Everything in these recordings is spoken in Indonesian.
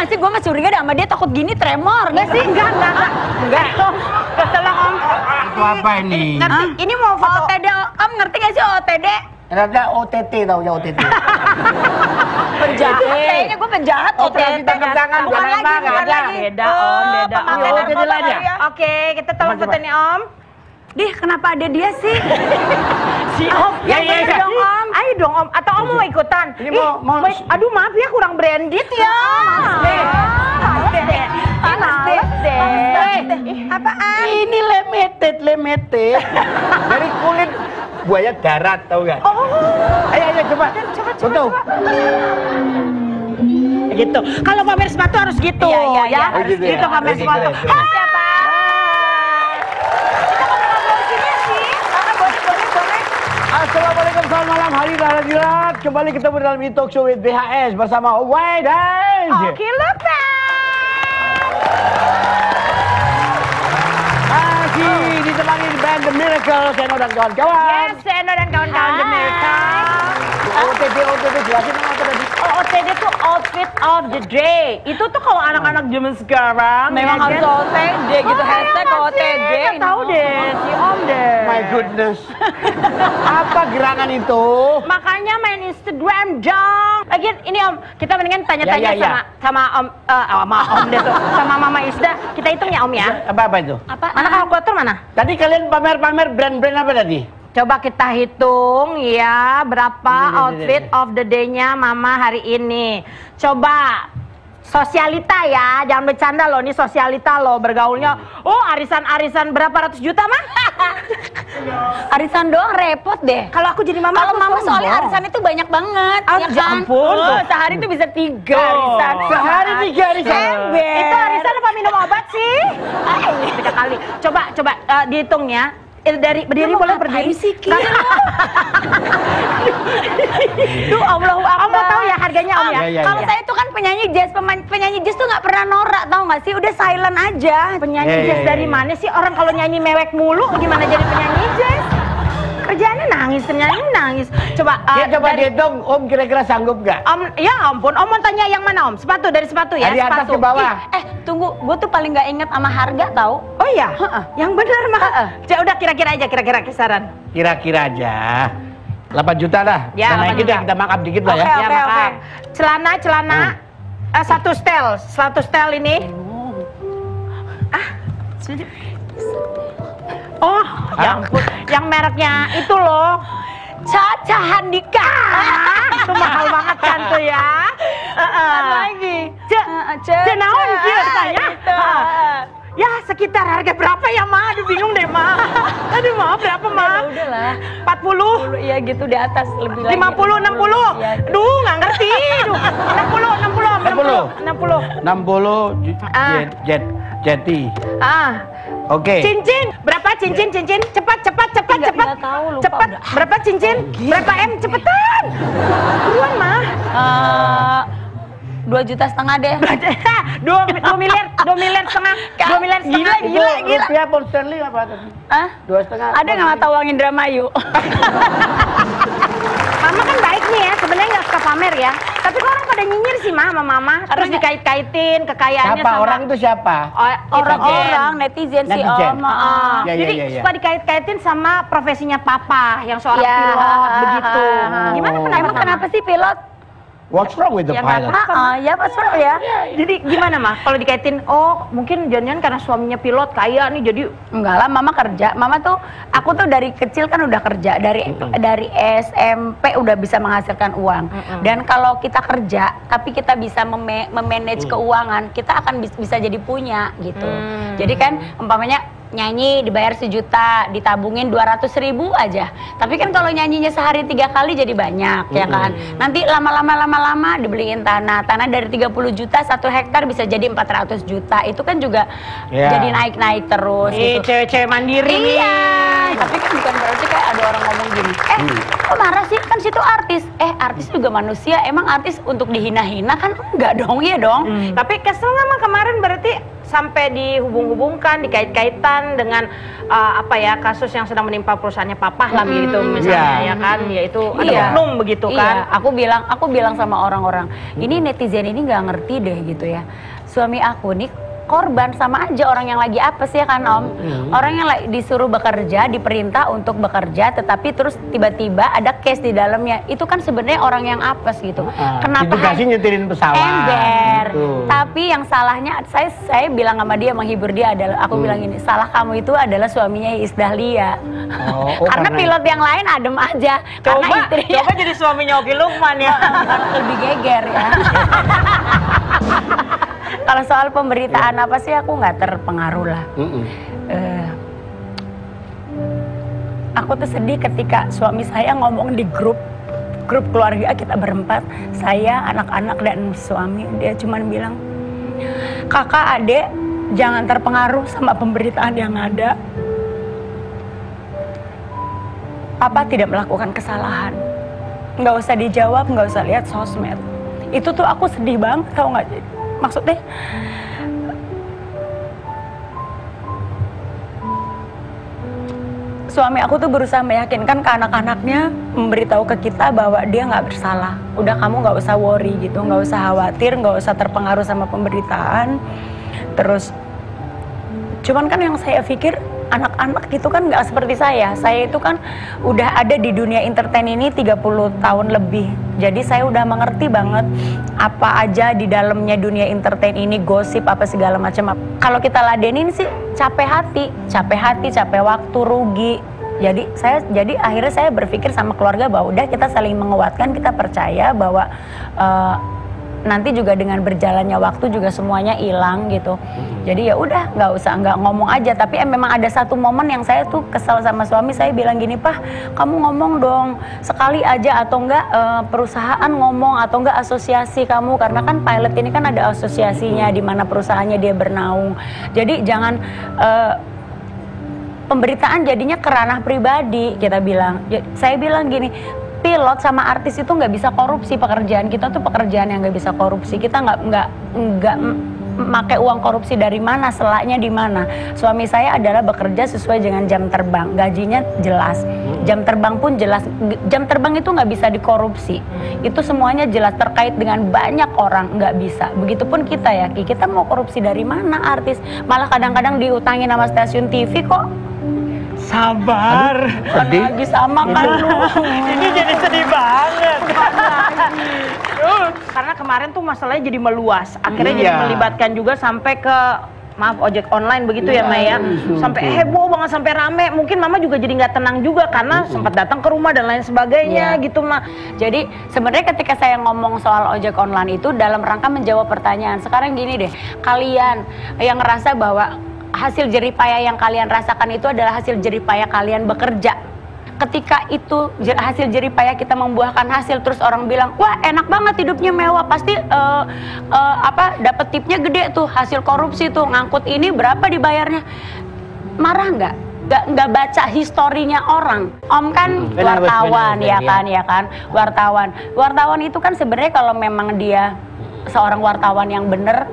sih? Gue masih curiga deh sama dia, takut gini tremor. Nggak sih? Enggak. Kesel om. Itu apa ini? Ngerti? Ini mau foto. OTD, Om ngerti gak sih OTD? Ada OTT taunya OTT. Penjahat. Kayaknya gue penjahat Operasi tangkap tangan, Bukan jangan lagi, nggak bukan ada. lagi. Beda om, beda om. Oh, OTT lain ya? Oke, kita tolong Coba. foto nih om. Dih, kenapa ada dia sih? Si om, yang iya, bener iya. dong om. Ayo dong om, atau om mau ikutan? Ini mau- aduh maaf ya kurang branded ya. Males deh. Apaan? Ini limited. Dari kulit buaya darat, tau gak? Oh, Ayo, coba. Foto. gitu. Kalau pamer sepatu harus gitu, Iya, ya. Oh, gitu ya? Gitu pamer Gitu, sepatu. gitu. Hai, siapa? Kita ngobrol sini sih. Boleh. Assalamualaikum, selamat malam. Hari Dilat. Kembali ketemu dalam Talk Show with BHS bersama Waidan. Oke, lepas. Masih ditemani band The Miracle, Seno dan kawan-kawan. Yes, Seno dan kawan-kawan The Miracle. OTT, jelasin nama apa tadi? OOTD tuh outfit of the day. Itu tuh kalau anak-anak zaman sekarang Memang ya harus kan? OTD gitu, hashtag OTD. Nggak tahu deh, si Om deh. My goodness. Apa gerangan itu? Makanya main Instagram dong. Lagian ini Om, kita mendingan tanya-tanya Ya. sama Om, sama Om deh tuh, sama Mama Isda. Kita hitung ya Om ya. Apa itu? Apa? Mana kalkulator mana? Tadi kalian pamer-pamer brand-brand apa tadi? Coba kita hitung ya berapa Ini. outfit of the day-nya Mama hari ini. Coba sosialita ya, jangan bercanda loh, ini sosialita loh bergaulnya. Oh arisan-arisan berapa ratus juta mah? Arisan doang repot deh. Kalau aku jadi mama, Kalau aku mama sombong. soalnya arisan itu banyak banget, Ah, ya ya kan? ampun. Oh, sehari itu bisa 3 arisan. Sehari 3 arisan. Ember. Itu arisan apa minum obat sih? 3 kali. Coba dihitung ya. Dari berdiri Lu mau boleh ngapain berdiri sih, Ki? Tuh Allahu Akbar. Om mau tahu ya harganya Om ya? Iya, Kalau saya tuh kan penyanyi jazz tuh nggak pernah norak, tau nggak sih? Udah silent aja. Penyanyi Iya, jazz iya, dari iya. mana sih? Orang kalau nyanyi mewek mulu gimana jadi penyanyi jazz? Kerjaannya nangis, penyanyi nangis. Coba Ya coba dari- dihitung, Om kira-kira sanggup gak? Om, ya ampun, Om mau tanya yang mana Om? Sepatu, dari sepatu ya? Dari atas sepatu. ke bawah. Tunggu, gue tuh paling nggak inget sama harga tau. Oh iya? Yang benar mah. Udah kira-kira aja, kira-kira kisaran. Kira-kira aja 8 juta lah. Ya, Kita 8 naikin juta. deh, kita markup dikit lah ya. Oke, oke. Celana, satu setel ini. Oh, ya ampun. Yang mereknya itu loh. Caca Handika. Itu mahal banget kan tuh ya. Lagi. Cenaon dia tanya. Gitu. Ya sekitar harga berapa ya Ma? Aduh bingung deh Ma. Aduh Ma berapa Ma? Udahlah. 40? Iya gitu di atas lebih lagi. 50, 60? Iya. Duh nggak ngerti. Duh. 60. 60 jeti. Oke. Cincin, berapa cincin? Cepat. Nggak tahu, lupa Cepat. udah. Berapa cincin? Berapa M? Cepetan. Buruan mah. 2,5 juta deh. 2 miliar setengah. 2 miliar setengah. Gila. Rupiah pound sterling apa tadi? Hah? 2,5. Ada nggak mata uang Indramayu? Mama kan baik nih ya, sebenarnya nggak suka pamer ya. Tapi kok orang pada nyinyir sih Ma sama Mama. Terus dikait-kaitin kekayaannya Siapa? sama Orang itu siapa? Orang-orang netizen sih Netizen. Om. Ya, Jadi ya. suka dikait-kaitin sama profesinya Papa yang seorang Ya. pilot begitu. Gimana Emang kenapa sih pilot? What's wrong with the Ya, nggak pilot? tahu. Ya pas ya. Jadi gimana mah kalau dikaitin, oh mungkin jangan karena suaminya pilot kaya nih jadi Enggak lah, Mama kerja. Aku tuh dari kecil kan udah kerja. Dari SMP udah bisa menghasilkan uang. Dan kalau kita kerja, tapi kita bisa memanage keuangan, kita akan bisa jadi punya gitu. Jadi kan umpamanya nyanyi dibayar 1 juta, ditabungin 200.000 aja. Tapi kan kalau nyanyinya sehari 3 kali jadi banyak ya kan. Nanti lama-lama dibeliin tanah dari 30 juta 1 hektar bisa jadi 400 juta. Itu kan juga jadi naik-naik terus gitu. cewek-cewek mandiri nih. Iya, tapi kan bukan berarti kayak ada orang ngomong gini, kok marah sih, kan situ artis. Artis juga manusia, emang artis untuk dihina-hina kan enggak dong, iya dong. Tapi kesel nggak mah kemarin berarti sampai dihubung-hubungkan, dikait-kaitan dengan kasus yang sedang menimpa perusahaannya Papa lah gitu misalnya ya kan, yaitu ada oknum begitu kan. Aku bilang sama orang-orang, ini netizen ini nggak ngerti deh gitu ya. Suami aku nih korban sama aja orang yang lagi apes ya kan Om. Orang yang disuruh bekerja, diperintah untuk bekerja, tetapi terus tiba-tiba ada case di dalamnya. Itu kan sebenarnya orang yang apes gitu. Kenapa dikasih nyetirin pesawat? Ember. Gitu. Tapi yang salahnya, saya bilang sama dia, menghibur dia adalah, aku bilang ini, salah kamu itu adalah suaminya Iis Dahlia. Karena pilot yang lain adem aja. Karena istrinya Coba jadi suaminya Oki Lukman ya. lebih geger ya. Kalau soal pemberitaan apa sih, aku nggak terpengaruh lah. Aku tuh sedih ketika suami saya ngomong di grup keluarga kita berempat, saya, anak-anak dan suami, dia cuman bilang, kakak, adek, jangan terpengaruh sama pemberitaan yang ada. Papa tidak melakukan kesalahan, nggak usah dijawab, nggak usah lihat sosmed. Itu tuh aku sedih banget, tau nggak? Maksudnya suami aku tuh berusaha meyakinkan ke anak-anaknya, memberitahu ke kita bahwa dia nggak bersalah. Udah, kamu nggak usah worry gitu, nggak usah khawatir, nggak usah terpengaruh sama pemberitaan. Terus cuman kan yang saya pikir, anak-anak itu kan nggak seperti saya. Saya itu kan udah ada di dunia entertain ini 30 tahun lebih. Jadi saya udah mengerti banget apa aja di dalamnya dunia entertain ini, gosip apa segala macam. Kalau kita ladenin sih capek hati, capek waktu, rugi. Jadi akhirnya saya berpikir sama keluarga bahwa udah, kita saling menguatkan, kita percaya bahwa nanti juga dengan berjalannya waktu juga semuanya hilang gitu. Jadi ya udah, nggak ngomong aja. Tapi memang ada satu momen yang saya tuh kesal sama suami. Saya bilang gini, Pak, kamu ngomong dong sekali aja, atau enggak perusahaan ngomong, atau enggak asosiasi kamu, karena kan pilot ini kan ada asosiasinya di mana perusahaannya dia bernaung. Jadi jangan pemberitaan jadinya ke ranah pribadi, kita bilang. Saya bilang gini, pilot sama artis itu nggak bisa korupsi. Pekerjaan kita tuh pekerjaan yang nggak bisa korupsi. Kita nggak pakai uang korupsi dari mana, selaknya di mana. Suami saya adalah bekerja sesuai dengan jam terbang, gajinya jelas, jam terbang pun jelas. Jam terbang itu nggak bisa dikorupsi, itu semuanya jelas, terkait dengan banyak orang, nggak bisa. Begitupun kita ya, kita mau korupsi dari mana artis, malah kadang-kadang diutangin sama stasiun TV kok. Sabar. Sedih. Lagi sama kan lu. Ini jadi sedih banget. Karena kemarin tuh masalahnya jadi meluas. Akhirnya jadi melibatkan juga sampai ke ojek online begitu ya Maya. Sampai heboh banget, sampai rame. Mungkin Mama juga jadi nggak tenang juga karena sempat datang ke rumah dan lain sebagainya gitu mah. Jadi sebenarnya ketika saya ngomong soal ojek online itu dalam rangka menjawab pertanyaan. Sekarang gini deh, kalian yang ngerasa bahwa hasil jeripaya yang kalian rasakan itu adalah hasil jeripaya kalian bekerja. Ketika itu hasil jeripaya kita membuahkan hasil, terus orang bilang, wah enak banget hidupnya mewah, pasti dapat tipnya gede tuh, hasil korupsi tuh, ngangkut ini berapa dibayarnya. Marah nggak? Nggak baca historinya orang. Om kan wartawan ya kan, wartawan itu kan sebenarnya kalau memang dia seorang wartawan yang bener,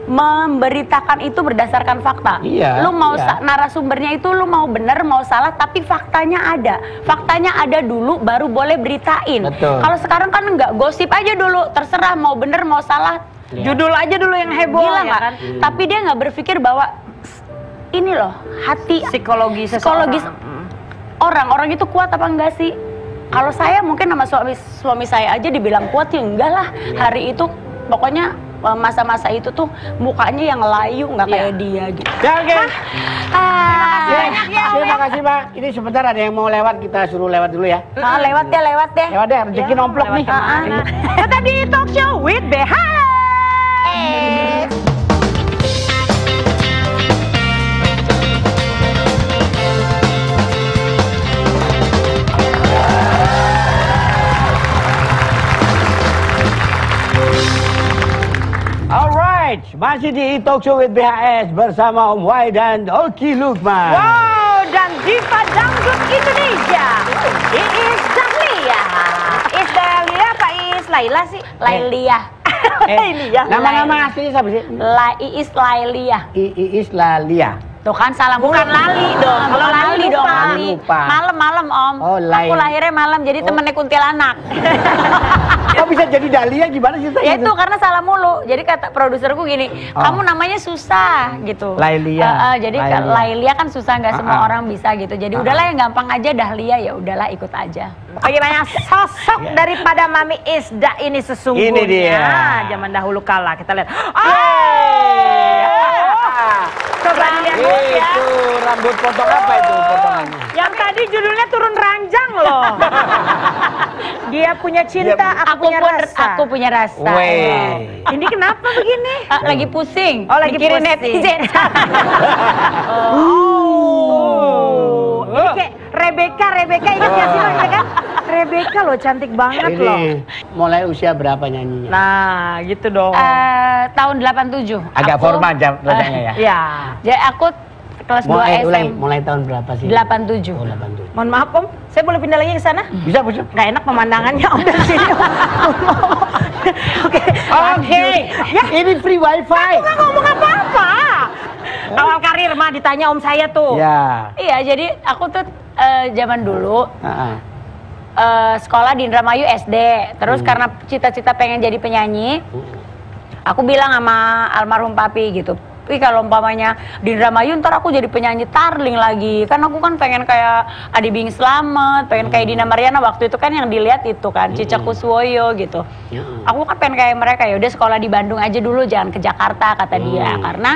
memberitakan itu berdasarkan fakta. Lu mau narasumbernya itu lu mau bener mau salah, tapi faktanya ada. Faktanya ada dulu baru boleh beritain. Kalau sekarang kan enggak, gosip aja dulu, terserah mau bener mau salah. Judul aja dulu yang heboh. Gila ya kan? Tapi dia nggak berpikir bahwa ini loh, hati psikologis orang itu kuat apa enggak sih? Kalau saya mungkin sama suami saya aja dibilang kuat ya enggak lah. Hari itu pokoknya masa-masa itu tuh mukanya yang layu, nggak kayak dia gitu. Ya oke. Terima kasih Pak. Ini sebentar ada yang mau lewat, kita suruh lewat dulu ya. Lewat deh. Lewat deh, rezeki nomplok nih. Tetap di Talk Show with BH. Alright, masih di Talk Show with BHS bersama Om Wai dan Oki Lukman. Wow, dan diva dangdut Indonesia, Iis Dahlia. Iis Dahlia apa Iis Laila sih? Lailia. Lailia. Nama-nama aslinya siapa sih? Iis Lailia. Iis Lalia. Tuh kan salah Bukan Lali dong. Kalau Lali dong, lupa. Lali. Lupa. Malam-malam Om. Oh, Aku lahirnya malam, jadi temennya kuntilanak. Kok bisa jadi Dahlia gimana sih? Ya itu karena salah mulu. Jadi kata produserku gini, kamu namanya susah gitu. Lailia. Jadi Lailia. Lailia kan susah, nggak semua orang bisa gitu. Jadi udahlah yang gampang aja Dahlia, ya udahlah ikut aja. Bagaimana sosok daripada Mami Isda ini sesungguhnya? Ini dia. Zaman dahulu kala kita lihat. Coba dilihat ya. Itu rambut potong apa itu potongannya? Yang tadi judulnya turun ranjang loh. Dia punya cinta, aku punya rasa. Aku punya rasa. Weh. Ini kenapa begini? Lagi pusing. Oh, lagi mikirin pusing. netizen. Ini kayak Rebecca ingat gak sih lo kan? Rebecca loh cantik banget loh. Ini mulai usia berapa nyanyinya? Nah, gitu dong. Tahun 87. Agak Aku, formal jawabnya ya. Ya. Jadi aku kelas 2 SM. Mulai tahun berapa sih? 87. Oh, 87. Mohon maaf Om, saya boleh pindah lagi ke sana? Bisa, bisa. Gak enak pemandangannya Om dari sini. Oke. Ya, ini free wifi. Aku gak ngomong apa-apa. Awal karir mah ditanya Om saya tuh. Ya. Iya, jadi aku tuh zaman dulu Heeh. sekolah di Indramayu SD. Terus karena cita-cita pengen jadi penyanyi, aku bilang sama almarhum papi gitu. Tapi kalau umpamanya di Indramayu ntar aku jadi penyanyi Tarling lagi. Kan aku kan pengen kayak Adi Bing Slamet, pengen kayak Dina Mariana waktu itu kan yang dilihat itu kan Cica Kuswoyo gitu. Aku kan pengen kayak mereka, ya udah sekolah di Bandung aja dulu, jangan ke Jakarta kata dia. Karena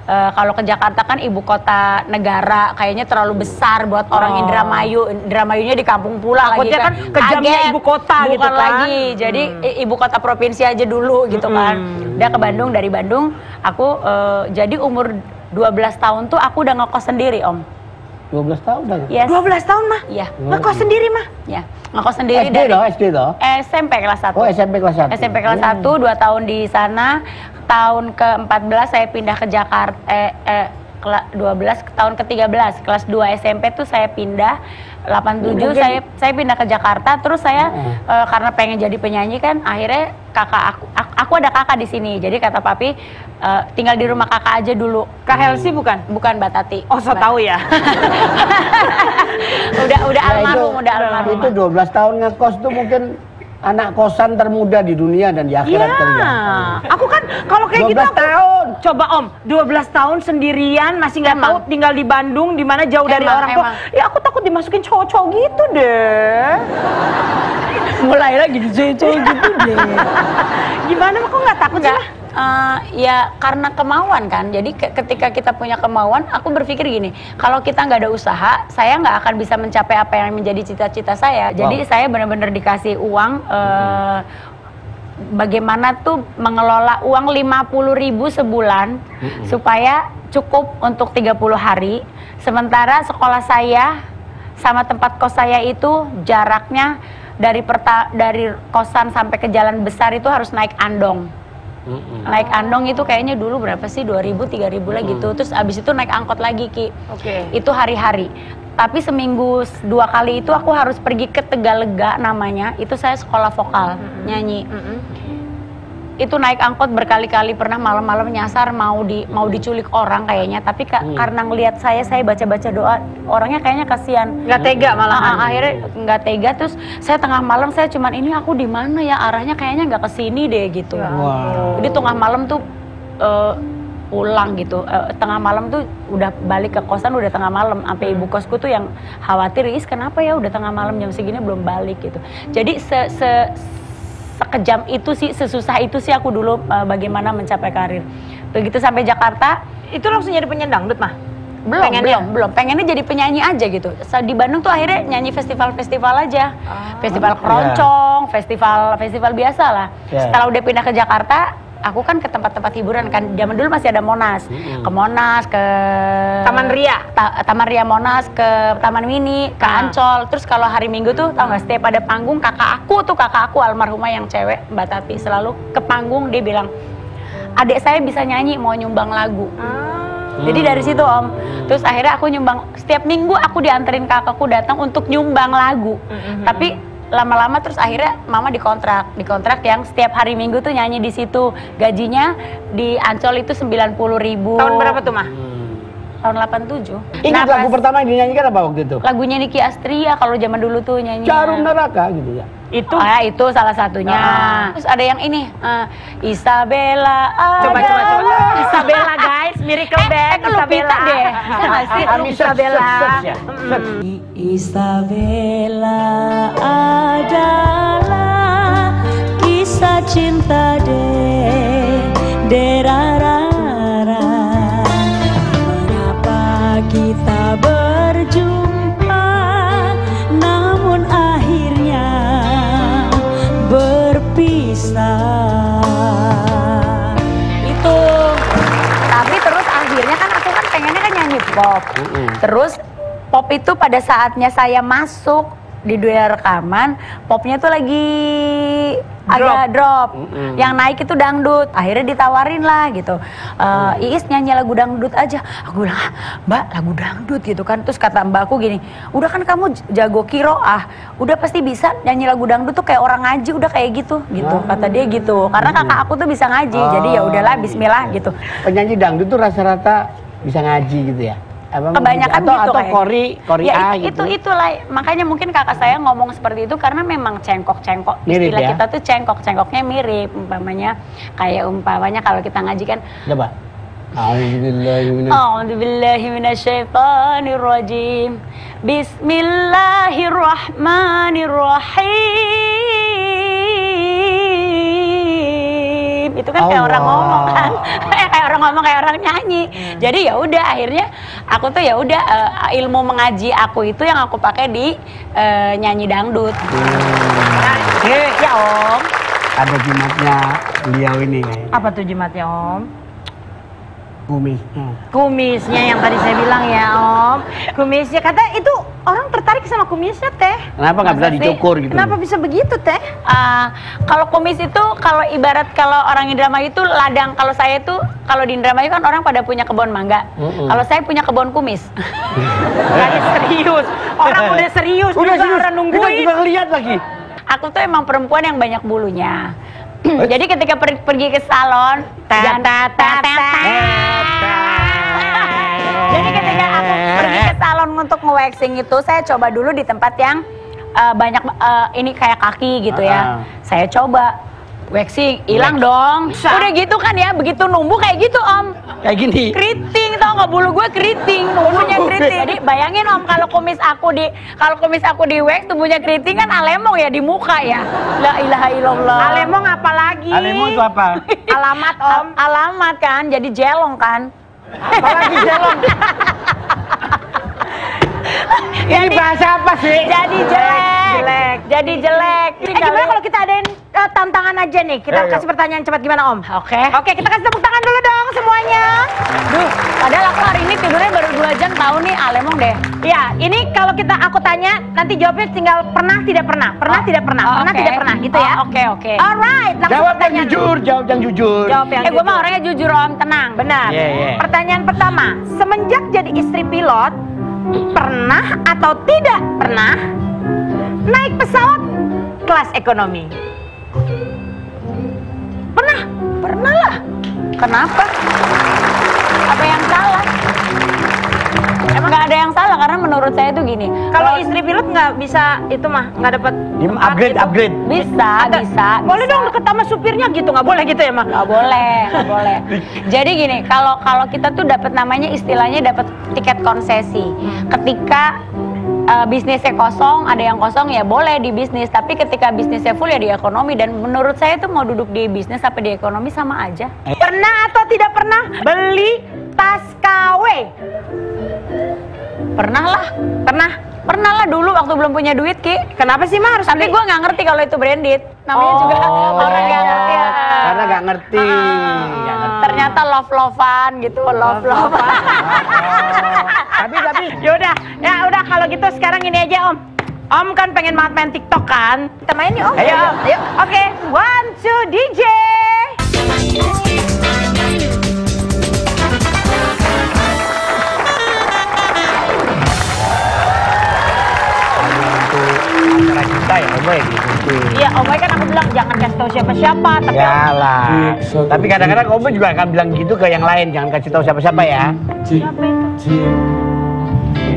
kalau ke Jakarta kan ibu kota negara, kayaknya terlalu besar buat orang Indramayu. Indramayunya di kampung pulau lagi Takutnya kan kejamnya Kaget. ibu kota Bukan gitu kan. lagi. Jadi ibu kota provinsi aja dulu gitu kan. Udah ke Bandung, dari Bandung aku jadi umur 12 tahun tuh aku udah ngekos sendiri Om. 12 tahun dah. Yes. 12 tahun mah? Iya. Ngekos sendiri mah? Ya, ngekos sendiri SD dari loh, SD loh. SMP kelas 1. Oh, SMP kelas 1. SMP kelas 1, 2 tahun di sana. Tahun ke-14 saya pindah ke Jakarta, 12 tahun ke-13 kelas 2 SMP tuh saya pindah 87 saya pindah ke Jakarta. Terus saya karena pengen jadi penyanyi kan, akhirnya kakak aku ada kakak di sini. Jadi kata papi tinggal di rumah kakak aja dulu. Kak Helsi bukan? Bukan, Mbak Tati. Oh, so tahu ya. udah almarhum, udah almarhum. Itu 12 tahun ngekos tuh mungkin anak kosan termuda di dunia dan di akhirat kali ya. Aku kan kalau kayak 12 gitu aku, tahun. coba Om, 12 tahun sendirian masih nggak tahu tinggal di Bandung di mana jauh dari orang tua. Ya aku takut dimasukin cowok-cowok gitu deh. Mulai lagi cowok gitu deh. Gimana kok nggak takut sih? Ya karena kemauan kan. Jadi ketika kita punya kemauan, aku berpikir gini, kalau kita nggak ada usaha, saya nggak akan bisa mencapai apa yang menjadi cita-cita saya. Jadi saya benar-benar dikasih uang, bagaimana tuh mengelola uang 50.000 sebulan supaya cukup untuk 30 hari. Sementara sekolah saya sama tempat kos saya itu jaraknya dari kosan sampai ke jalan besar itu harus naik andong. Naik andong itu kayaknya dulu berapa sih, 2.000, 3.000 lah gitu. Terus abis itu naik angkot lagi Ki. Itu hari-hari. Tapi seminggu 2 kali itu aku harus pergi ke Tegalega namanya. Itu saya sekolah vokal, nyanyi. Itu naik angkot berkali-kali, pernah malam-malam nyasar mau diculik orang kayaknya. Tapi karena ngelihat saya baca-baca doa, orangnya kayaknya kasihan. Nggak tega malah. Akhirnya nggak tega. Terus saya tengah malam saya cuman ini aku di mana ya, arahnya kayaknya nggak ke sini deh gitu. Wow. Jadi tengah malam tuh pulang gitu. Tengah malam tuh udah balik ke kosan udah tengah malam. Sampai ibu kosku tuh yang khawatir, "Is kenapa ya udah tengah malam jam segini belum balik?" gitu. Jadi sekejam itu sih, sesusah itu sih aku dulu bagaimana mencapai karir. Begitu sampai Jakarta, Itu langsung jadi penyanyi dangdut mah? belum. Pengennya jadi penyanyi aja gitu. Di Bandung tuh akhirnya nyanyi festival-festival aja. Festival keroncong, festival biasa lah. Setelah udah pindah ke Jakarta, aku kan ke tempat-tempat hiburan kan. Zaman dulu masih ada Monas. Ke Monas, ke Taman Ria. Taman Ria Monas, ke Taman Mini, ke Ancol. Terus kalau hari Minggu tuh tau gak, setiap ada panggung kakak aku almarhumah yang cewek, Mbak Tati, selalu ke panggung dia bilang, "Adik saya bisa nyanyi, mau nyumbang lagu." Jadi dari situ Om. Terus akhirnya aku nyumbang, setiap minggu aku dianterin kakakku datang untuk nyumbang lagu. Tapi lama-lama terus akhirnya mama dikontrak yang setiap hari Minggu tuh nyanyi di situ. Gajinya di Ancol itu 90.000. Tahun berapa tuh, Mah? Tahun 87. Ingat lagu pertama yang dinyanyikan apa waktu itu? Lagunya Niki Astria kalau zaman dulu tuh nyanyi. Jarum Neraka gitu ya. Itu salah satunya. Terus ada yang ini, Isabella. Coba. Isabella guys, Miracle Band. Isabella deh. Isabella. Isabella adalah kisah cinta Derarara. Mengapa kita berjumpa namun akhirnya berpisah? Itu. Tapi terus akhirnya kan aku kan pengennya kan nyanyi pop. Terus pop itu pada saatnya saya masuk di dunia rekaman, popnya tuh lagi agak drop. Yang naik itu dangdut. Akhirnya ditawarin lah gitu. Iis nyanyi lagu dangdut aja. Aku bilang, Mbak lagu dangdut gitu kan. Terus kata mbakku gini, udah kan kamu jago kiroah, udah pasti bisa nyanyi lagu dangdut tuh kayak orang ngaji, udah kayak gitu. Kata dia gitu. Karena kakak aku tuh bisa ngaji, jadi ya udahlah Bismillah gitu. Penyanyi dangdut tuh rata-rata bisa ngaji gitu ya? Kebanyakan gitu atau kayak. kori ya, gitu. Itulah makanya mungkin kakak saya ngomong seperti itu karena memang cengkok Mirip istilah ya? kita tuh cengkoknya mirip umpamanya kalau kita ngaji kan Coba. A'udzubillahiminasyaitonirrajim. Bismillahirrahmanirrahim. Itu kan kayak orang ngomong kan. Kayak orang ngomong, kayak orang nyanyi. Jadi ya udah akhirnya aku tuh ya udah ilmu mengaji aku itu yang aku pakai di nyanyi dangdut. Ya Om. Ada jimatnya beliau ini. Apa tuh jimatnya, Om? Kumisnya. Kumisnya yang tadi saya bilang ya, Om. Kumisnya, kata itu orang tertarik sama kumisnya, Teh. Kenapa nggak bisa Masa sih? dicukur gitu? Kenapa bisa begitu, Teh? Kalau kumis itu kalau ibarat kalau orang Indramayu itu ladang. Kalau saya itu kalau di Indramayu kan orang pada punya kebun mangga. Kalau saya punya kebun kumis. Kayak serius. Orang udah serius. Udah juga serius. orang Kita nungguin. juga lihat lagi. Aku tuh emang perempuan yang banyak bulunya. Jadi ketika pergi ke salon, jadi ketika aku pergi ke salon untuk nge-waxing itu, saya coba dulu di tempat yang banyak ini kayak kaki gitu ya. Saya coba waxing, hilang dong. Udah gitu kan ya, begitu numbuh kayak gitu Om. Kayak gini. Keriting, tau nggak, bulu gue keriting, tumbuhnya keriting. Jadi bayangin Om, kalau kumis aku di wax, tumbuhnya keriting kan alemong ya di muka ya. La ilaha illallah. Alemong apa lagi? Alemong itu apa? Alamat, Om. Alamat kan, jadi jelong kan. Apalagi jelong. Ini bahasa apa sih? Jadi jelek. Jadi jelek. Gimana kalau kita adain tantangan aja nih? Kita kasih pertanyaan cepat gimana, Om? Oke. Oke, kita kasih tepuk tangan dulu dong semuanya. Duh, padahal aku hari ini tidurnya baru 2 jam, tahu nih alemong deh. Ya, ini kalau aku tanya, nanti jawabnya tinggal pernah tidak pernah, pernah tidak pernah, pernah oke. tidak pernah, gitu ya. Oke. Alright, langsung Jawab yang pertanyaan. jujur, jawab yang jujur. Jawab yang Gue jujur. mah orangnya jujur Om, tenang. Benar. Yeah. Pertanyaan pertama, semenjak jadi istri pilot, pernah atau tidak pernah naik pesawat kelas ekonomi? Pernah? Pernah lah. Kenapa? Apa yang salah? Emang nggak ada yang salah karena menurut saya tuh gini. Kalau istri pilot nggak bisa itu mah nggak dapat Upgrade. Bisa. Boleh dong deket sama supirnya gitu, nggak boleh gitu ya, Mak? Nggak boleh. Jadi gini, kalau kita tuh dapat namanya istilahnya dapat tiket konsesi. Ketika bisnisnya kosong, ada yang kosong ya boleh di bisnis. Tapi ketika bisnisnya full ya di ekonomi. Dan menurut saya tuh mau duduk di bisnis apa di ekonomi sama aja. Pernah atau tidak pernah beli tas KW? Pernah lah. Pernah lah dulu waktu belum punya duit Ki. Kenapa sih, Mah, harus Tapi beli? gue nggak ngerti kalau itu branded. Namanya juga orang nggak ngerti ya. Karena nggak ngerti. Ternyata love-lovean gitu, love-lovean. Tapi Yaudah, ya udah kalau gitu sekarang ini aja, Om. Om kan pengen banget main TikTok kan? Kita main yuk, Om. Ayo. Oke, 1, 2, DJ. untuk acara kita ya. Boy gitu. Iya, Om Boy kan aku bilang jangan kasih tahu siapa-siapa, tapi Yalah. Tapi kadang-kadang Om Boy juga akan bilang gitu ke yang lain, jangan kasih tahu siapa-siapa ya. siapa itu?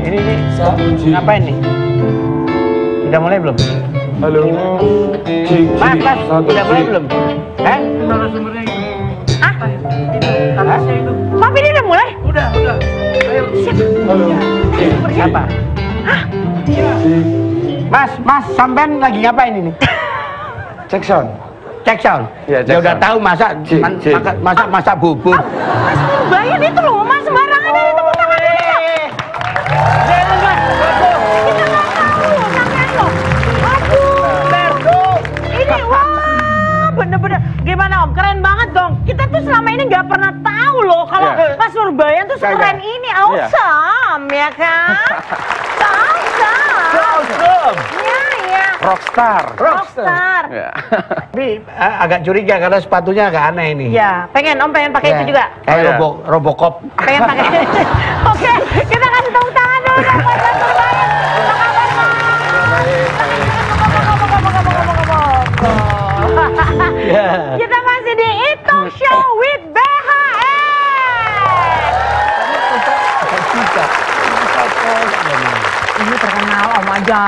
Ini ngapain nih? Udah mulai belum? Halo. Mas, udah mulai belum? Hah? Papi ini udah mulai? Udah. Ayo. Halo. Siapa? Hah? Mas, sampean lagi ngapain ini? Cek sound. Cek sound. Iya, Dia cek udah sound. tahu masak bubur. Mas Nurbayan itu loh, Mas sembarangan aja tepuk tangan dulu. Jangan Mas, Kita nggak tahu, sampean loh. Aduh, ini wah bener-bener gimana Om? Keren banget dong. Kita tuh selama ini nggak pernah tahu loh kalau Iya. Mas Nurbayan tuh sekeren ini, awesome ya kan? Awesome. Iya. Rockstar. Rockstar. Ya. Tapi agak curiga karena sepatunya agak aneh ini. Ya, Om pengen pakai Ya, itu juga. Kayak Oh, iya. Robocop. Pengen pakai. Oke, kita kasih tepuk tangan dulu dong buat Mas Nurbayan. Apa kabar Mas? Ya. Kita masih di Itu Show with BHS. Ini terkenal Om aja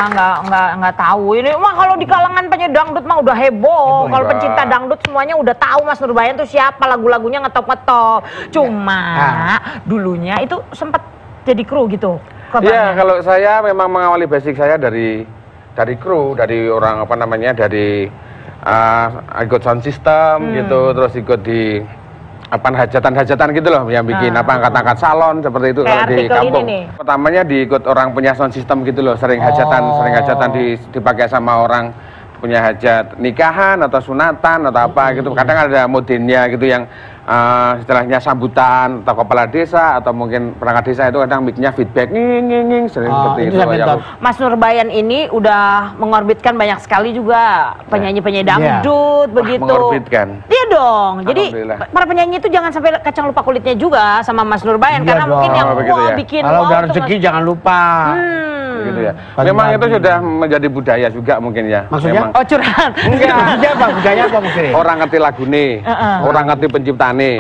nggak tahu. Ini mah kalau di kalangan penyanyi dangdut mah udah heboh. Kalau pencinta dangdut semuanya udah tahu Mas Nurbayan tuh siapa, lagu-lagunya ngetop-ngetop. Cuma dulunya itu sempat jadi kru gitu. Iya, kalau saya memang mengawali basic saya dari kru, dari orang apa namanya, dari ikut sound system gitu, terus ikut di apa hajatan-hajatan gitu loh, yang bikin apa angkat-angkat salon seperti itu Kayak kalau di artikel kampung. ini nih. Pertamanya diikut orang punya sound system gitu loh, sering hajatan dipakai sama orang punya hajat nikahan atau sunatan atau apa gitu. Kadang ada modinnya gitu yang istilahnya sambutan atau kepala desa atau mungkin perangkat desa itu kadang mic-nya feedback nging sering seperti itu. Ya. Mas Nurbayan ini udah mengorbitkan banyak sekali juga penyanyi-penyanyi dangdut begitu. Mengorbitkan. Iya dong. Jadi Alhamdulillah. para penyanyi itu jangan sampai kacang lupa kulitnya juga sama Mas Nurbayan Iya karena mungkin dong. yang Begitu ya. bikin Kalau udah tuh rezeki Mas- jangan lupa. Gitu ya. Pagi-pagi. Memang itu sudah menjadi budaya juga mungkin ya. Maksudnya? Memang. Oh curhat. Enggak, maksudnya apa? Budaya apa maksudnya? Orang ngerti lagu nih, orang ngerti penciptane.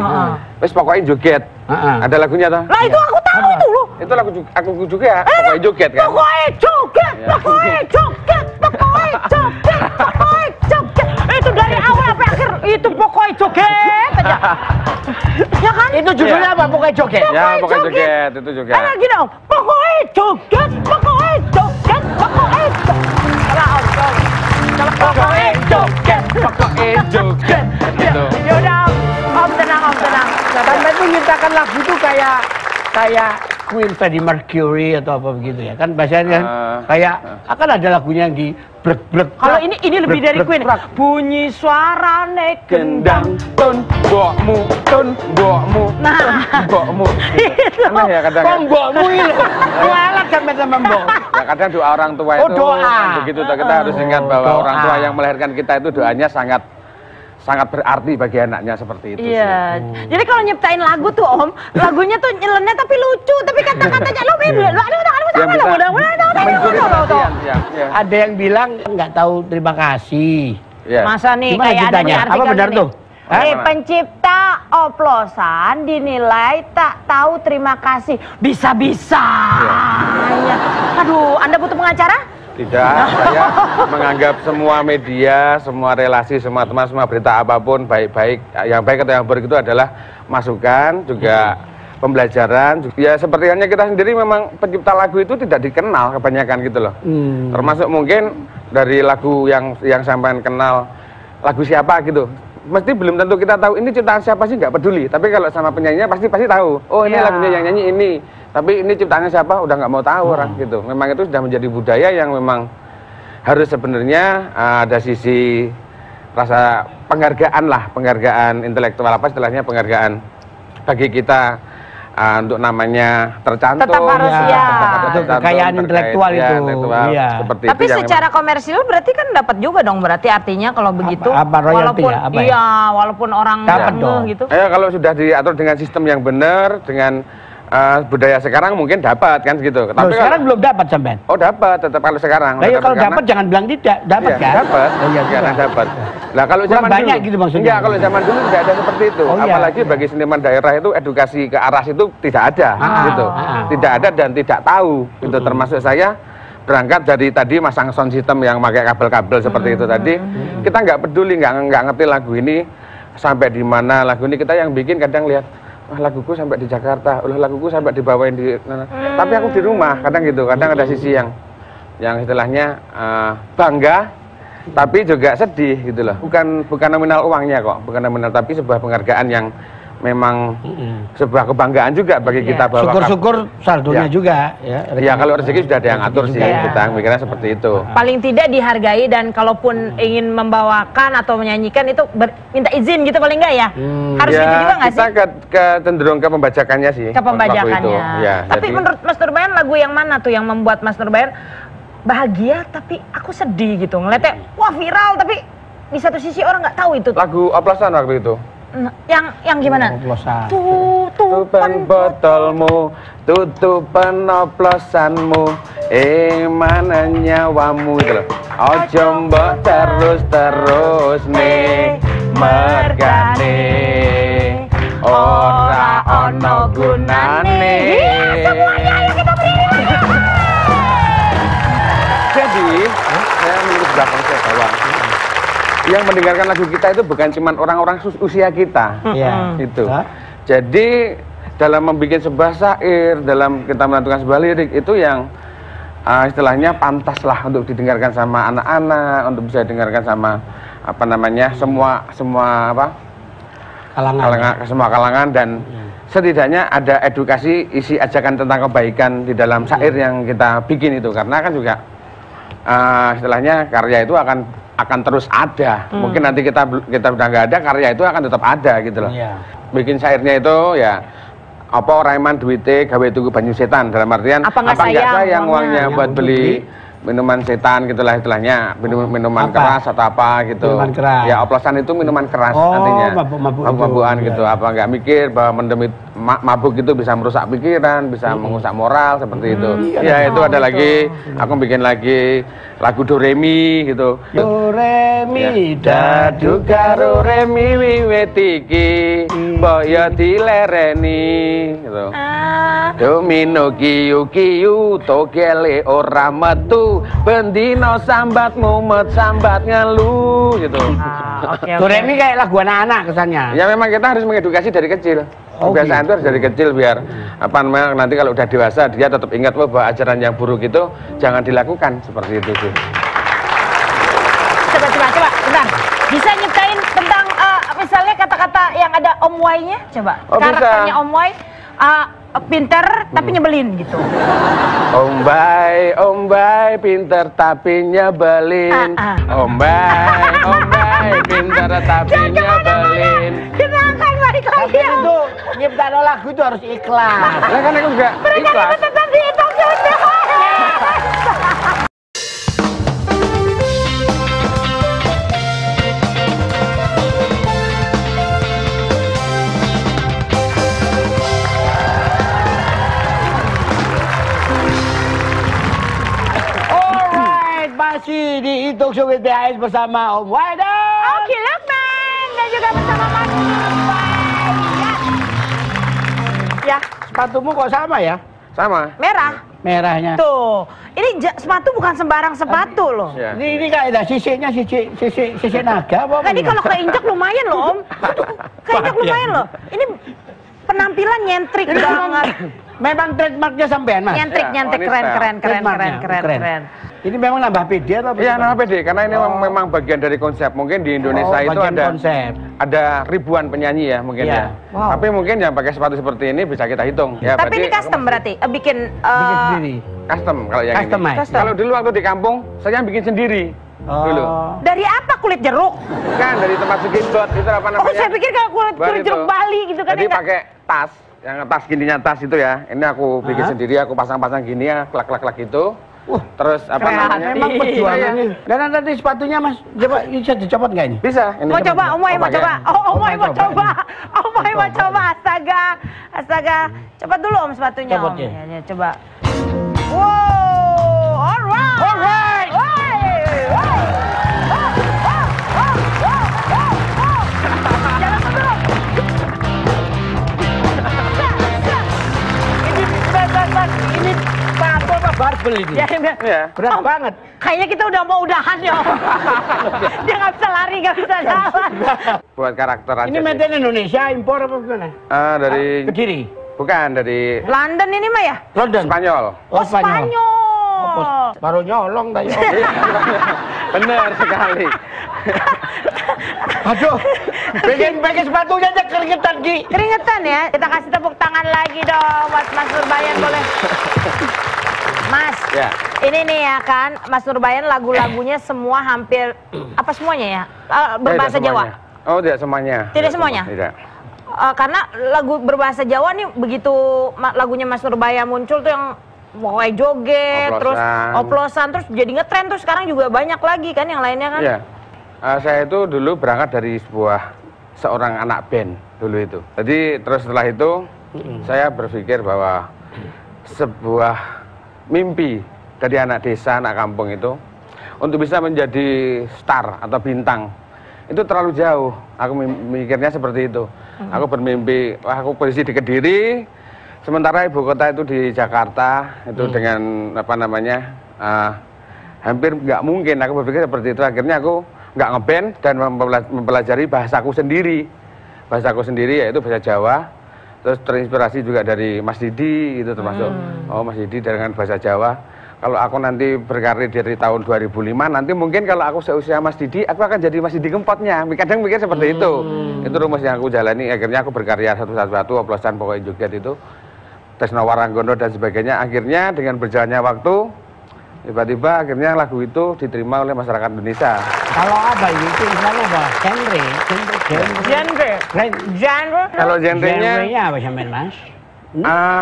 Wes pokoknya joget. Ada lagunya toh? Lah itu aku tahu itu loh. Itu lagu aku juga, pokoknya joget kan. Pokoknya joget, pokoknya joget, pokoknya joget, pokoknya joget. Itu dari awal sampai akhir itu pokoknya joget aja. Ya kan? Itu judulnya apa? Pokoknya joget. Ya, pokoknya joget, itu juga. Ada gini Om, pokoknya joget, pokoknya joget, pokoknya joget. Salah Om, sorry. Pokoknya joget, Pokoknya joget. Gitu. Yaudah Om tenang. Sampai itu nyiptakan lagu itu kayak Queen Freddie Mercury atau apa begitu ya kan biasanya kayak akan ada lagunya yang di blek. Kalau ini lebih dari Queen. Bunyi suarane gendang. Ton mbokmu. Nah. Mbokmu. Aneh ya kadang. Kok mbokmu ini kualat sampai sama mbok. Ya kadang doa orang tua Oh, itu doa. begitu toh, kita harus ingat bahwa Doa. orang tua yang melahirkan kita itu doanya sangat berarti bagi anaknya seperti itu sih. Iya. Jadi kalau nyiptain lagu tuh Om, lagunya tuh nyeleneh tapi lucu, tapi kata-katanya lo Yang bisa mencuri perhatian. Ya. Ada yang bilang nggak tahu terima kasih. Ya. Masa nih Gimana kayak ada ceritanya? nih artikel Apa benar gini. tuh? Hah? Nih, pencipta oplosan dinilai tak tahu terima kasih. Bisa-bisa. Ya. Aduh, Anda butuh pengacara? Tidak, saya menganggap semua media, semua relasi, semua teman, semua berita apapun baik-baik, yang baik atau yang buruk itu adalah masukan, juga pembelajaran. Ya seperti halnya kita sendiri memang pencipta lagu itu tidak dikenal kebanyakan gitu loh. Termasuk mungkin dari lagu yang sampean kenal lagu siapa gitu. Mesti belum tentu kita tahu ini ciptaan siapa sih, nggak peduli. Tapi kalau sama penyanyinya pasti tahu. Oh ini lagunya yang nyanyi ini. Tapi ini ciptaannya siapa udah nggak mau tahu orang gitu. Memang itu sudah menjadi budaya yang memang harus sebenarnya ada sisi rasa penghargaan intelektual apa istilahnya penghargaan bagi kita untuk namanya tercantum. Tetap harus ya. Itu kekayaan intelektual itu. Iya. Seperti Tapi itu yang secara komersil berarti kan dapat juga dong berarti artinya kalau begitu. Apa royalti walaupun ya? Apa ya? iya, walaupun orang Dapat ngeh dong. gitu. kalau sudah diatur dengan sistem yang benar, dengan budaya sekarang mungkin dapat kan gitu. Tapi sekarang belum dapat sampean. Oh dapat, tetap kalau sekarang. Nah, ya kalau dapat jangan bilang tidak, dapat iya, kan? Dapat. Oh iya, sekarang dapat. Nah kalau zaman banyak dulu, gitu maksudnya. enggak, kalau zaman dulu tidak ada seperti itu. Oh, iya. Apalagi bagi seniman daerah itu edukasi ke arah situ tidak ada, gitu. Tidak ada dan tidak tahu. Itu termasuk saya berangkat dari tadi masang sound system yang pakai kabel-kabel seperti itu tadi. Kita nggak peduli, nggak ngerti lagu ini sampai di mana lagu ini, kita yang bikin kadang lihat. Wah, laguku sampai di Jakarta, laguku sampai dibawain di tapi aku di rumah, kadang gitu, kadang ada sisi yang istilahnya bangga, tapi juga sedih gitu loh. Bukan nominal uangnya kok, bukan nominal, tapi sebuah penghargaan yang memang sebuah kebanggaan juga bagi kita bahwa syukur-syukur saldonya juga ya. Ya kalau rezeki sudah ada yang atur sih, kita mikirnya seperti itu. Paling tidak dihargai, dan kalaupun ingin membawakan atau menyanyikan itu minta izin gitu paling enggak ya? Harus ya, gitu juga nggak sih? Kita cenderung ke pembajakannya sih. Ke pembajakannya. Ya, tapi menurut Mas Nurbayan, lagu yang mana tuh yang membuat Mas Nurbayan bahagia tapi aku sedih gitu, ngeliatnya wah viral tapi di satu sisi orang nggak tahu itu. Lagu oplosan waktu itu. Yang gimana? Oplosan. Tutupan botolmu, tutupan oplosanmu, mana nyawamu gitu loh. Ojo mbok terus nih mergane, ora ono gunane. Semuanya ayo kita beri. Jadi saya menulis belakang saya bawah. Yang mendengarkan lagu kita itu bukan cuma orang-orang usia kita, itu. Jadi dalam membuat sebuah syair, dalam kita menentukan sebuah lirik itu yang istilahnya pantas lah untuk didengarkan sama anak-anak, untuk bisa didengarkan sama apa namanya semua semua kalangan dan setidaknya ada edukasi, isi ajakan tentang kebaikan di dalam syair yang kita bikin itu, karena kan juga istilahnya karya itu akan terus ada. Mungkin nanti kita udah nggak ada, karya itu akan tetap ada gitu loh. Bikin syairnya itu ya apa Raiman duite gawe tuku banyu setan, dalam artian apa nggak sayang uangnya buat beli minuman setan gitulah istilahnya, minuman keras atau apa gitu. Minuman keras. Ya oplosan itu minuman keras artinya. Mabuk-mabukan gitu. Apa nggak mikir bahwa mendemit mabuk itu bisa merusak pikiran, bisa mengusak moral seperti itu. Ya itu ada lagi, aku bikin lagi lagu Do Re Mi gitu. Do Re Mi da du karo re mi wiwit iki mbok ya dilereni gitu. Domino kiyu kiyu togele ora metu bendino sambat mumet sambat ngelu gitu. Do Re Mi kayak lagu anak-anak kesannya. Ya memang kita harus mengedukasi dari kecil. Kebiasaan itu harus dari kecil biar apa namanya nanti kalau udah dewasa dia tetap ingat bahwa ajaran yang buruk itu jangan dilakukan seperti itu sih. Coba, bentar. Bisa nyiptain tentang misalnya kata-kata yang ada Om Wai-nya, coba. Karakternya Om Wai pinter tapi nyebelin gitu. Om Bay pinter tapi nyebelin. Om Bay pinter tapi nyebelin. Kenapa balik lagi? Itu nyiptain lagu itu harus ikhlas. Lah kan aku juga ikhlas. Tetap dihitung sudah. Masih dihitung Sobat BHS bersama Om Wada, Oki Lukman, dan juga bersama Mas Nurbayan. Ya, sepatumu kok sama ya? Sama. merah. Merahnya. Tuh, ini sepatu bukan sembarang sepatu loh. Ya. Ini kayak ada sisiknya, sisik naga apa? Tadi kalau keinjak lumayan loh Om. Keinjak lumayan loh. Ini penampilan nyentrik banget. Memang trademarknya sampean Mas. Nyentrik keren. Ini memang nambah PD atau apa? Iya nambah PD karena ini memang bagian dari konsep. Mungkin di Indonesia itu ada ribuan penyanyi ya mungkin ya. Tapi mungkin yang pakai sepatu seperti ini bisa kita hitung. Ya, tapi ini custom berarti bikin sendiri. Custom kalau yang ini. Custom. Kalau dulu waktu di kampung saya bikin sendiri. Dulu. Dari apa? Kulit jeruk? Kan dari tempat segindot itu apa namanya? Oh saya pikir kalau kulit jeruk Bali gitu kan. Jadi pakai tas, yang tas gininya tas itu ya. Ini aku bikin sendiri, aku pasang-pasang gini ya, klak-klak gitu. terus apa namanya? Memang perjuangannya. Dan nanti sepatunya Mas, coba bisa dicopot nggak ini? Bisa. Ini Mau coba, Omoy mau pakai. coba. Omoy mau coba. Omoy mau coba. Astaga. Coba dulu Om sepatunya Om. Copot ya? Ya, coba. Wow, alright. Jalan dulu. Ini sepatu apa barbel ini? Ya, Iya. Berat banget. kayaknya kita udah mau udahan ya Om. Dia nggak bisa lari, nggak bisa jalan. Buat karakter aja Ini sih. made in Indonesia, impor apa gimana? Dari Kediri. bukan dari London ini mah ya? London. Spanyol. Oh, Spanyol. Spanyol. Baru nyolong tadi. Benar sekali. Aduh, pengen sepatunya aja keringetan Ki. Keringetan ya. Kita kasih tepuk tangan lagi dong buat Mas Nurbayan boleh. Mas, Ya. ini nih ya kan, Mas Nurbayan lagu-lagunya semua hampir apa semuanya ya? Berbahasa Tidak Jawa. semuanya. Oh, tidak semuanya. Tidak semuanya? Tidak. Karena lagu berbahasa Jawa nih begitu lagunya Mas Nurbayan muncul tuh yang pokoknya joget, Oplosan. terus oplosan, terus jadi ngetren, terus sekarang juga banyak lagi kan yang lainnya kan? Iya. Saya itu dulu berangkat dari seorang anak band dulu itu. Jadi terus setelah itu saya berpikir bahwa sebuah mimpi dari anak desa, anak kampung itu untuk bisa menjadi star atau bintang itu terlalu jauh. Aku mikirnya seperti itu. Aku bermimpi, wah aku posisi di Kediri, sementara ibu kota itu di Jakarta itu dengan apa namanya hampir nggak mungkin. Aku berpikir seperti itu. Akhirnya aku nggak ngeband dan mempelajari bahasaku sendiri yaitu bahasa Jawa. Terus terinspirasi juga dari Mas Didi itu termasuk Mas Didi dengan bahasa Jawa. Kalau aku nanti berkarir dari tahun 2005 nanti mungkin kalau aku seusia Mas Didi aku akan jadi Mas Didi Kempotnya. Kadang mikir seperti itu. Itu rumus yang aku jalani. Akhirnya aku berkarya satu-satu oplosan pokoknya joget itu Tresno Waranggono dan sebagainya. Akhirnya dengan berjalannya waktu tiba-tiba akhirnya lagu itu diterima oleh masyarakat Indonesia. Kalau apa ini? Itu misalnya apa? Genre. Kalau genrenya apa sampean Mas?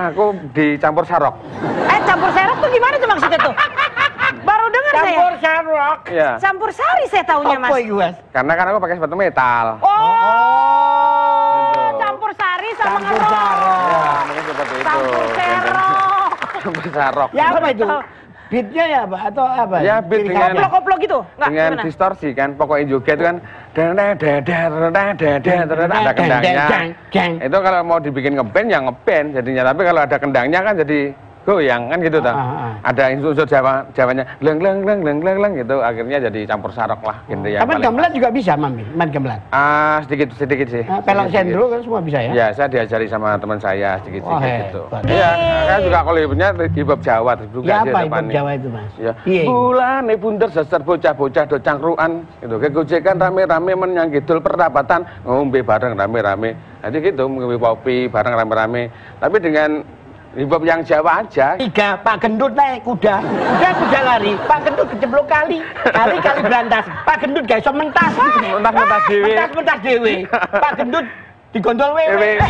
aku dicampur sarok. Campur serok tuh gimana tuh maksudnya tuh? Baru dengar saya. Campur sarok. Iya. Campur sari saya taunya Mas. Apa itu Mas? Karena kan aku pakai sepatu metal. Oh, Gitu. campur sari sama Campur ngerok. sarok. Ya, mungkin seperti itu. Campur serok. Campur sarok. Ya apa itu? Beatnya ya apa? Atau apa? Ya, beat Ciri dengan- khasnya? Koplo-koplo gitu? Enggak, Dengan gimana? distorsi kan, pokoknya joget itu kan ada kendangnya. Itu kalau mau dibikin ngeband ya ngeband jadinya, tapi kalau ada kendangnya kan jadi goyang kan gitu toh. Ada unsur Jawanya leng gitu, akhirnya jadi campur sarok lah gitu ya. Kapan gamelan juga bisa main gamelan? Sedikit sih. Pelok Sedikit. sendro kan semua bisa ya? Ya, saya diajari sama teman saya sedikit Wah, gitu. hebat. Iya, saya juga kalau hipnya hip hop Jawa juga Ya sih apa depan hip nih. Jawa itu Mas? Ya. Iya. Bulan bunder sesar bocah-bocah do cangkruan gitu. Kegojekan rame-rame menyang kidul perapatan ngombe bareng rame-rame. Jadi gitu ngombe kopi bareng rame-rame. Tapi dengan hip hop yang Jawa aja. 3, Pak Gendut naik kuda lari, Pak Gendut kejeblok kali berantas, Pak Gendut gak iso mentas, Mentas dhewe. mentas dewe, Pak Gendut digondol Wewe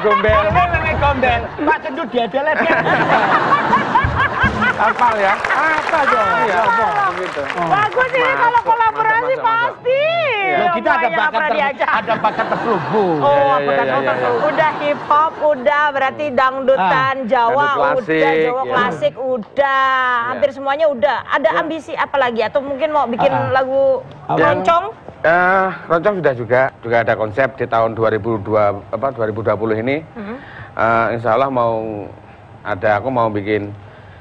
gombel. wewe gombel, Pak Gendut diadel Hafal ya. apa dong? Iya, begitu. Bagus ini Masuk, kalau kolaborasi masuk. pasti. Loh, kita ada Makanya pernah diajak. bakat terselubung. Oh, Iya, bakat iya, iya, iya. udah hip hop, udah berarti dangdutan Jawa, dangdut klasik, udah Jawa ya. klasik, udah hampir semuanya udah. Ada ambisi apa lagi? Atau mungkin mau bikin lagu roncong? Roncong juga ada konsep di tahun 2020 ini. Insya Allah aku mau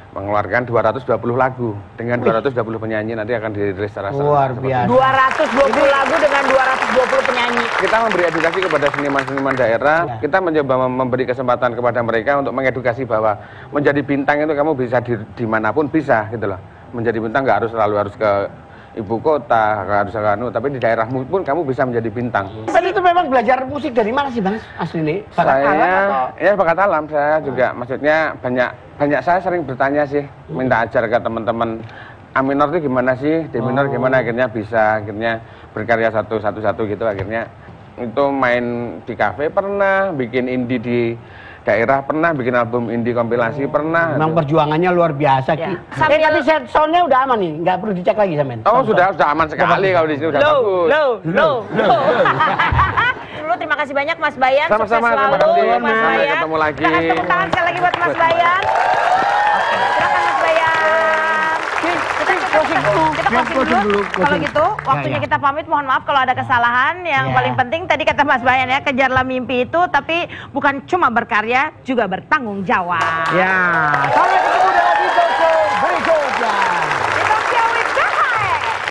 mengeluarkan 220 lagu dengan 220 penyanyi, nanti akan dirilis secara Luar biasa. 220 lagu dengan 220 penyanyi. Kita memberi edukasi kepada seniman-seniman daerah. Kita mencoba memberi kesempatan kepada mereka untuk mengedukasi bahwa menjadi bintang itu kamu bisa dimanapun bisa gitu loh. Menjadi bintang nggak harus selalu ke ibu kota, nggak harus ke tapi di daerahmu pun kamu bisa menjadi bintang. Tadi itu memang belajar musik dari mana sih Mas asli nih? Bakat alam atau? Ya bakat alam saya juga, maksudnya banyak saya sering bertanya sih, minta ajar ke teman-teman A minor itu gimana sih, D minor gimana, akhirnya berkarya satu gitu, akhirnya itu main di kafe pernah, bikin indie di daerah, pernah bikin album indie kompilasi, pernah. Memang perjuangannya luar biasa, Ki. Sambil- Tapi soundnya udah aman nih, nggak perlu dicek lagi Samen. Oh, sudah aman sekali kalau di sini udah bagus. Dulu terima kasih banyak Mas Bayan. Sama-sama, Sukses terima selalu, kasih. Mas Sampai Bayan. ketemu lagi. Kita kasih tepuk tangan sekali lagi buat Mas Bayan. Silakan Mas Bayan. Kita closing dulu. Kalau gitu, waktunya kita pamit. Mohon maaf kalau ada kesalahan. Yang paling penting tadi kata Mas Bayan ya, kejarlah mimpi itu, tapi bukan cuma berkarya, juga bertanggung jawab. Ya, sampai ketemu